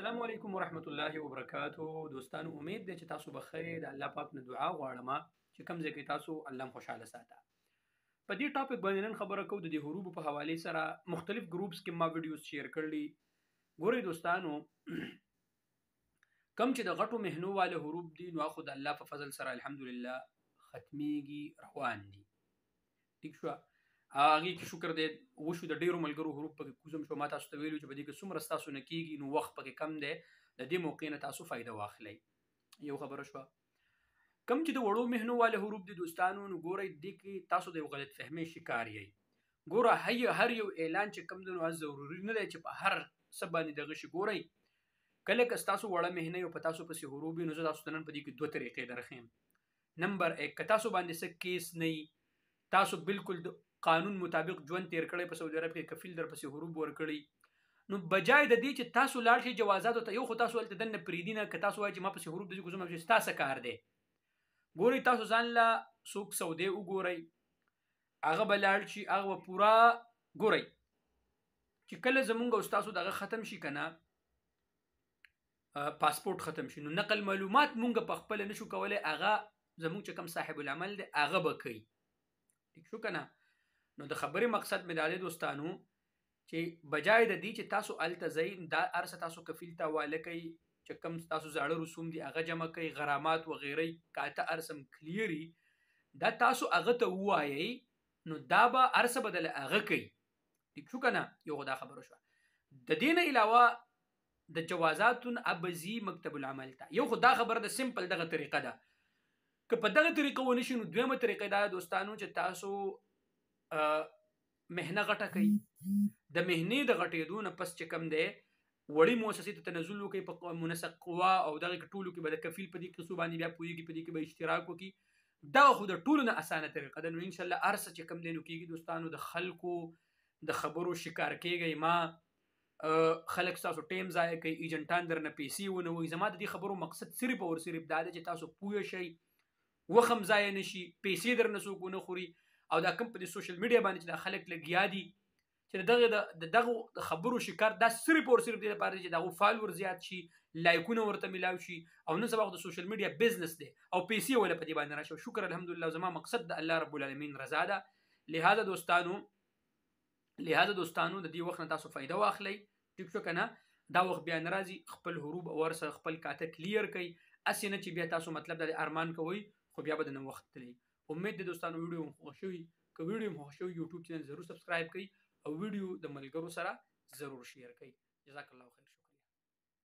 السلام علیکم ورحمت الله وبرکاتو. دوستانو امید ده چې تاسو بخیر. د الله پاک نه دعا غواړم چې کوم ځای کې تاسو الله خوشاله ساته. په دې ټاپک باندې نن خبره کوو د حروف په حواله سره. مختلف ګروپس کې ما ویډیوز شیر کړلي. ګورئ دوستانو کم چې د غټو مهنو والے حروف دي نو خو د الله په فضل سره الحمدلله ختميږي روان دي. ٹھیک شو. هغه کې شکر دې وشو د ډیرو ملګرو حروف پکې کوزم شو. ما تاسو ته ویلو چې بده کې څومره تاسو نه کیږي نو وخت پکې کم دی. د دې موقع نه تاسو فائدہ واخلئ. یو خبره شو کم چې د وړو مهنو والے حروف دي دوستانو نو ګورئ دې کې تاسو د غلط فهمي شکار یې. ګوره هر یو اعلان چې کم دی نو ضروري نه دی چې په هر څه باندې دغه شي. ګورئ کله که تاسو وړه مهنه یو په تاسو پسې حروف نو زه تاسو نن په دې کې دوه طریقې درخیم. نمبر 1 که تاسو باندې څه کیس نه تاسو بالکل قانون مطابق ژوند تیر کړی په سعودي عرب کې کفیل در پسې حروف ورکړي نو بجای د دې چې تاسو لاړ شئ جوازات ته یو خو تاسو ولته دنه پریدینه که تاسو وایي چې ما پسې حروف د کوزم چې تاسو کار دی. ګورئ تاسو ځان لا سوق سعودي وګورئ هغه بلاړ شي هغه پورا ګورئ چې کله زمونږ او تاسو دغه ختم شي کنه پاسپورت ختم شي نو نقل معلومات مونږ په خپل نشو کولای. هغه زمونږ چې کم صاحب العمل دی هغه به کوي. ٹھیک شو کنه. نو د خبرې مقصد مې دا دی دوستانو چې بجای د دې چې تاسو الته ځئ دا ارسه تاسو کفیل ته حواله کوي چې کم تاسو زاړه رسوم دي هغه جمع کوي غرامات و غیره کاته ارسم کلیری دا تاسو هغه ته وایي نو دا به ارسه بدل هغه کوي. ٹھیک شو کنه. یو خدا خبره شو. د دین علاوه د جوازاتن ابزی مکتب العمل ته یو خدا خبره د سمپل دغه طریقه ده. که په دغه طریقه ونشي نو دویمه طریقه دا دوستانو چې تاسو مهنه غټه کوي د مهنې د غټېدو نه پس چې کم دی وړي مؤسسې ته تنزل وکړي په منسق قوا او دغه ټولو کې به د کفیل په دې قصو باندې بیا پوهېږي په دې کې به اشتراک وکړي. دا خو د ټولو نه اسانه طریقه ده. نو انشاءالله هر څه چې کم دی نو کېږي دوستانو د خلکو د خبرو شکار کېږئ. ما خلک ستاسو ټایم ضایع کوي ایجنټان درنه پیسې ونه وایي. زما د دې خبرو مقصد صرف او صرف دا دی چې تاسو پوه شئ وخم ضایع نشي پیسې درنه څوک ونه خوري. او دا کوم په سوشل میډیا باندې چې د خلک لګیا دي چې دغه خبرو شکار دا صرف او صرف د لپاره چې دغه فالوور زیات شي لایکونه ورته ملاو شي او نن سبا د سوشل میډیا بزنس دی او پیسې ولا په دې باندې راشي. شکر الحمدلله زما مقصد د الله رب العالمین رضا ده. لہذا دوستانو د دې وخت نه تاسو فائدہ واخلئ. ټیک شو کنه. دا وخت بیا ناراضي خپل حروف ورسره خپل کاته کلیر کړئ. اسې نه چې بیا تاسو مطلب د ارمان کوئ خو بیا به د وخت تللی. امید ده دوستانو ویډیو خوښ شوی. که ویډیو مو خوښ شوی یوټیوب چینل ضرور سبسکرایب کړئ او ویډیو د ملګرو سره ضرور شیر کړئ. جزاک الله خیر.